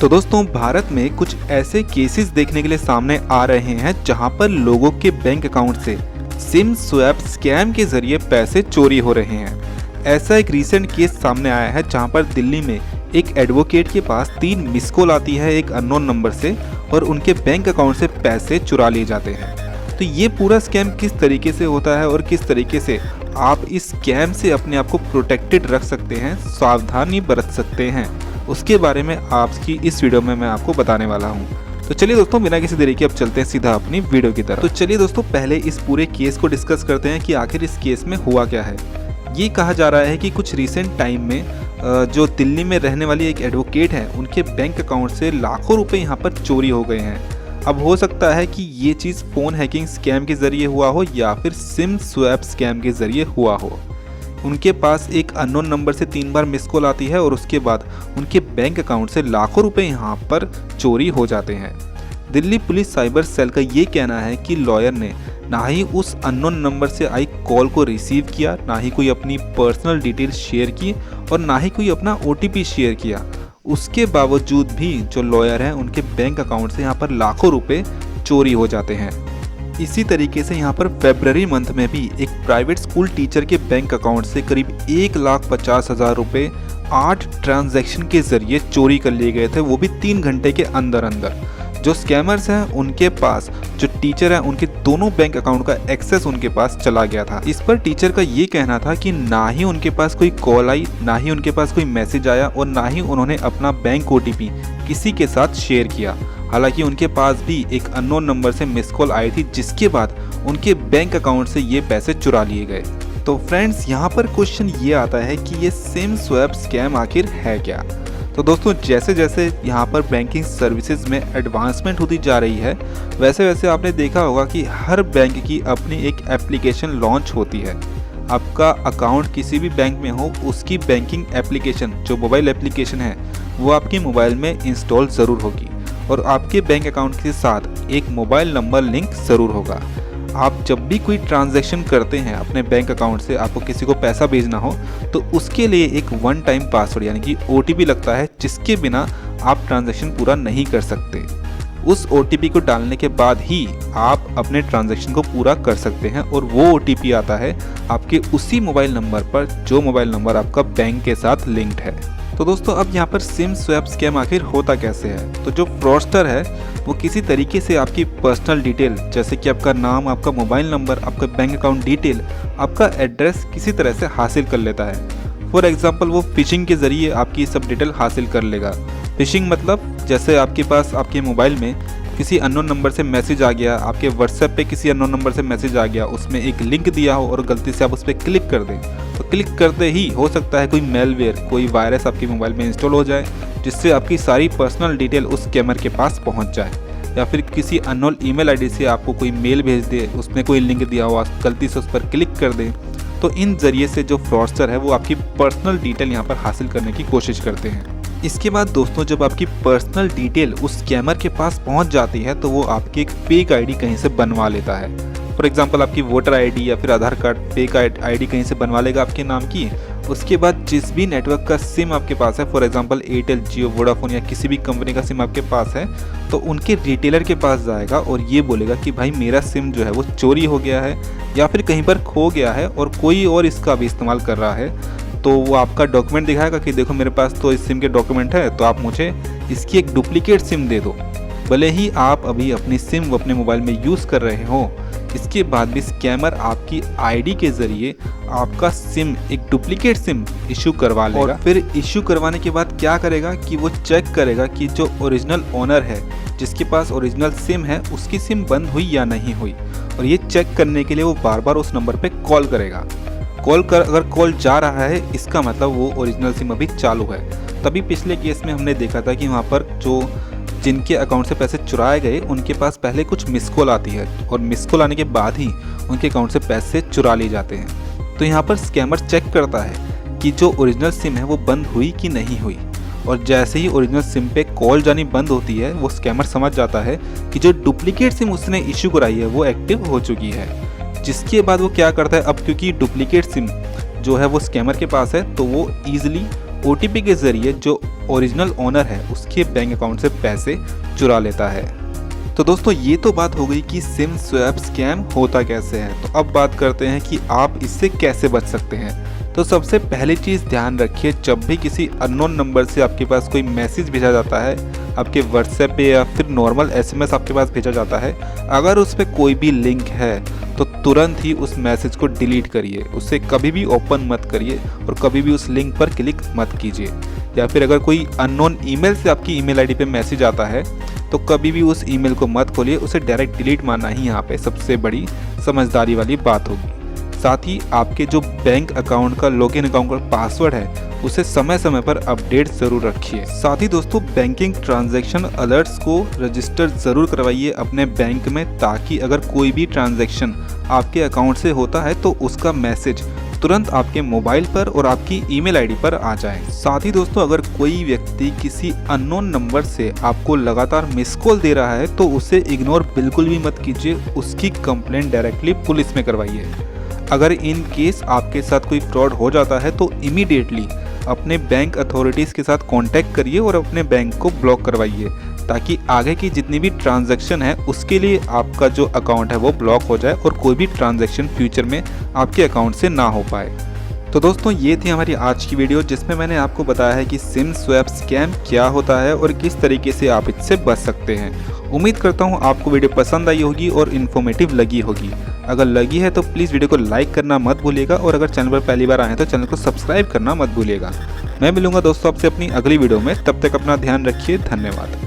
तो दोस्तों भारत में कुछ ऐसे केसेस देखने के लिए सामने आ रहे हैं जहां पर लोगों के बैंक अकाउंट से सिम स्वैप स्कैम के जरिए पैसे चोरी हो रहे हैं। ऐसा एक रीसेंट केस सामने आया है जहां पर दिल्ली में एक एडवोकेट के पास 3 मिस कॉल आती है एक अननोन नंबर से और उनके बैंक अकाउंट से पैसे चुरा लिए जाते हैं। तो ये पूरा स्कैम किस तरीके से होता है और किस तरीके से आप इस स्कैम से अपने आप को प्रोटेक्टेड रख सकते हैं, सावधानी बरत सकते हैं, उसके बारे में आपकी इस वीडियो में मैं आपको बताने वाला हूं। तो चलिए दोस्तों बिना किसी देरी के अब चलते हैं सीधा अपनी वीडियो की तरफ। तो चलिए दोस्तों पहले इस पूरे केस को डिस्कस करते हैं कि आखिर इस केस में हुआ क्या है। ये कहा जा रहा है कि कुछ रिसेंट टाइम में जो दिल्ली में रहने वाली एक एडवोकेट है उनके बैंक अकाउंट से लाखों रुपए यहाँ पर चोरी हो गए हैं। अब हो सकता है कि ये चीज़ फ़ोन हैकिंग स्कैम के ज़रिए हुआ हो या फिर सिम स्वैप स्कैम के ज़रिए हुआ हो। उनके पास एक अननोन नंबर से 3 बार मिस कॉल आती है और उसके बाद उनके बैंक अकाउंट से लाखों रुपए यहाँ पर चोरी हो जाते हैं। दिल्ली पुलिस साइबर सेल का ये कहना है कि लॉयर ने ना ही उस अननोन नंबर से आई कॉल को रिसीव किया, ना ही कोई अपनी पर्सनल डिटेल शेयर की और ना ही कोई अपना OTP शेयर किया। उसके बावजूद भी जो लॉयर हैं उनके बैंक अकाउंट से यहाँ पर लाखों रुपए चोरी हो जाते हैं। इसी तरीके से यहाँ पर फरवरी मंथ में भी एक प्राइवेट स्कूल टीचर के बैंक अकाउंट से करीब 1,50,000 रुपए 8 ट्रांजैक्शन के जरिए चोरी कर लिए गए थे, वो भी 3 घंटे के अंदर अंदर। जो स्कैमर्स हैं उनके पास जो टीचर हैं उनके दोनों बैंक अकाउंट का एक्सेस उनके पास चला गया था। इस पर टीचर का ये कहना था कि ना ही उनके पास कोई कॉल आई, ना ही उनके पास कोई मैसेज आया और ना ही उन्होंने अपना बैंक OTP किसी के साथ शेयर किया। हालांकि उनके पास भी एक अननोन नंबर से मिस कॉल आई थी जिसके बाद उनके बैंक अकाउंट से ये पैसे चुरा लिए गए। तो फ्रेंड्स यहाँ पर क्वेश्चन ये आता है कि ये सिम स्वैप स्कैम आखिर है क्या। तो दोस्तों जैसे जैसे यहाँ पर बैंकिंग सर्विसेज में एडवांसमेंट होती जा रही है वैसे वैसे आपने देखा होगा कि हर बैंक की अपनी एक एप्लीकेशन लॉन्च होती है। आपका अकाउंट किसी भी बैंक में हो उसकी बैंकिंग एप्लीकेशन जो मोबाइल एप्लीकेशन है वो आपके मोबाइल में इंस्टॉल ज़रूर होगी और आपके बैंक अकाउंट के साथ एक मोबाइल नंबर लिंक ज़रूर होगा। आप जब भी कोई ट्रांजैक्शन करते हैं अपने बैंक अकाउंट से, आपको किसी को पैसा भेजना हो तो उसके लिए एक 1 टाइम पासवर्ड यानी कि OTP लगता है जिसके बिना आप ट्रांजैक्शन पूरा नहीं कर सकते। उस OTP को डालने के बाद ही आप अपने ट्रांजैक्शन को पूरा कर सकते हैं और वो OTP आता है आपके उसी मोबाइल नंबर पर जो मोबाइल नंबर आपका बैंक के साथ लिंक्ड है। तो दोस्तों अब यहाँ पर सिम स्वैप स्कैम आखिर होता कैसे है। तो जो फ्रॉडस्टर है वो किसी तरीके से आपकी पर्सनल डिटेल जैसे कि आपका नाम, आपका मोबाइल नंबर, आपका बैंक अकाउंट डिटेल, आपका एड्रेस किसी तरह से हासिल कर लेता है। फॉर एग्जांपल वो फिशिंग के ज़रिए आपकी सब डिटेल हासिल कर लेगा। फिशिंग मतलब जैसे आपके पास आपके मोबाइल में किसी अननोन नंबर से मैसेज आ गया, आपके व्हाट्सएप पे किसी अननोन नंबर से मैसेज आ गया, उसमें एक लिंक दिया हो और गलती से आप उस पर क्लिक कर दें तो क्लिक करते ही हो सकता है कोई मेलवेयर, कोई वायरस आपके मोबाइल में इंस्टॉल हो जाए जिससे आपकी सारी पर्सनल डिटेल उस स्कैमर के पास पहुंच जाए। या फिर किसी अननोन ईमेल आईडी से आपको कोई मेल भेज दे, उसमें कोई लिंक दिया हो, आप गलती से उस पर क्लिक कर दें। तो इन जरिए से जो फ्रॉडस्टर है वो आपकी पर्सनल डिटेल यहाँ पर हासिल करने की कोशिश करते हैं। इसके बाद दोस्तों जब आपकी पर्सनल डिटेल उस स्कैमर के पास पहुंच जाती है तो वो आपकी एक फेक आईडी कहीं से बनवा लेता है। फॉर एग्जांपल आपकी वोटर आईडी या फिर आधार कार्ड फेक आईडी कहीं से बनवा लेगा आपके नाम की। उसके बाद जिस भी नेटवर्क का सिम आपके पास है, for example Airtel, Jio, Vodafone या किसी भी कंपनी का सिम आपके पास है, तो उनके रिटेलर के पास जाएगा और ये बोलेगा कि भाई मेरा सिम जो है वो चोरी हो गया है या फिर कहीं पर खो गया है और कोई और इसका भी इस्तेमाल कर रहा है। तो वो आपका डॉक्यूमेंट दिखाएगा कि देखो मेरे पास तो इस सिम के डॉक्यूमेंट है, तो आप मुझे इसकी एक डुप्लीकेट सिम दे दो। भले ही आप अभी अपनी सिम अपने मोबाइल में यूज़ कर रहे हो, इसके बाद भी स्कैमर आपकी आईडी के ज़रिए आपका सिम एक डुप्लीकेट सिम इशू करवा लेगा। और फिर इशू करवाने के बाद क्या करेगा कि वो चेक करेगा कि जो ओरिजिनल ओनर है जिसके पास ओरिजिनल सिम है उसकी सिम बंद हुई या नहीं हुई। और ये चेक करने के लिए वो बार बार उस नंबर पर कॉल करेगा। अगर कॉल जा रहा है इसका मतलब वो ओरिजिनल सिम अभी चालू है। तभी पिछले केस में हमने देखा था कि वहाँ पर जो जिनके अकाउंट से पैसे चुराए गए उनके पास पहले कुछ मिस कॉल आती है और मिस कॉल आने के बाद ही उनके अकाउंट से पैसे चुरा लिए जाते हैं। तो यहाँ पर स्कैमर चेक करता है कि जो ओरिजिनल सिम है वो बंद हुई कि नहीं हुई और जैसे ही ओरिजिनल सिम पे कॉल जानी बंद होती है वो स्कैमर समझ जाता है कि जो डुप्लीकेट सिम उसने इशू कराई है वो एक्टिव हो चुकी है। जिसके बाद वो क्या करता है, अब क्योंकि डुप्लीकेट सिम जो है वो स्कैमर के पास है तो वो ईजिली OTP के जरिए जो ओरिजिनल ओनर है उसके बैंक अकाउंट से पैसे चुरा लेता है। तो दोस्तों ये तो बात हो गई कि सिम स्वैप स्कैम होता कैसे है। तो अब बात करते हैं कि आप इससे कैसे बच सकते हैं। तो सबसे पहली चीज़ ध्यान रखिए, जब भी किसी अननोन नंबर से आपके पास कोई मैसेज भेजा जाता है, आपके व्हाट्सएप पे या फिर नॉर्मल SMS आपके पास भेजा जाता है, अगर उस पर कोई भी लिंक है तो तुरंत ही उस मैसेज को डिलीट करिए, उसे कभी भी ओपन मत करिए और कभी भी उस लिंक पर क्लिक मत कीजिए। या फिर अगर कोई अननोन ईमेल से आपकी ईमेल आईडी पे मैसेज आता है तो कभी भी उस ईमेल को मत खोलिए, उसे डायरेक्ट डिलीट मारना ही यहाँ पे सबसे बड़ी समझदारी वाली बात होगी। साथ ही आपके जो बैंक अकाउंट का लॉगिन अकाउंट का पासवर्ड है उसे समय समय पर अपडेट ज़रूर रखिए। साथ ही दोस्तों बैंकिंग ट्रांजैक्शन अलर्ट्स को रजिस्टर ज़रूर करवाइए अपने बैंक में, ताकि अगर कोई भी ट्रांजैक्शन आपके अकाउंट से होता है तो उसका मैसेज तुरंत आपके मोबाइल पर और आपकी ईमेल आईडी पर आ जाए। साथ ही दोस्तों अगर कोई व्यक्ति किसी अननोन नंबर से आपको लगातार मिस कॉल दे रहा है तो उसे इग्नोर बिल्कुल भी मत कीजिए, उसकी कंप्लेंट डायरेक्टली पुलिस में करवाइए। अगर इन केस आपके साथ कोई फ्रॉड हो जाता है तो इमीडिएटली अपने बैंक अथॉरिटीज़ के साथ कांटेक्ट करिए और अपने बैंक को ब्लॉक करवाइए, ताकि आगे की जितनी भी ट्रांजैक्शन है उसके लिए आपका जो अकाउंट है वो ब्लॉक हो जाए और कोई भी ट्रांजैक्शन फ्यूचर में आपके अकाउंट से ना हो पाए। तो दोस्तों ये थी हमारी आज की वीडियो, जिसमें मैंने आपको बताया है कि सिम स्वैप स्कैम क्या होता है और किस तरीके से आप इससे बच सकते हैं। उम्मीद करता हूँ आपको वीडियो पसंद आई होगी और इन्फॉर्मेटिव लगी होगी। अगर लगी है तो प्लीज़ वीडियो को लाइक करना मत भूलिएगा और अगर चैनल पर पहली बार आए हैं तो चैनल को सब्सक्राइब करना मत भूलिएगा। मैं मिलूंगा दोस्तों आपसे अपनी अगली वीडियो में, तब तक अपना ध्यान रखिए। धन्यवाद।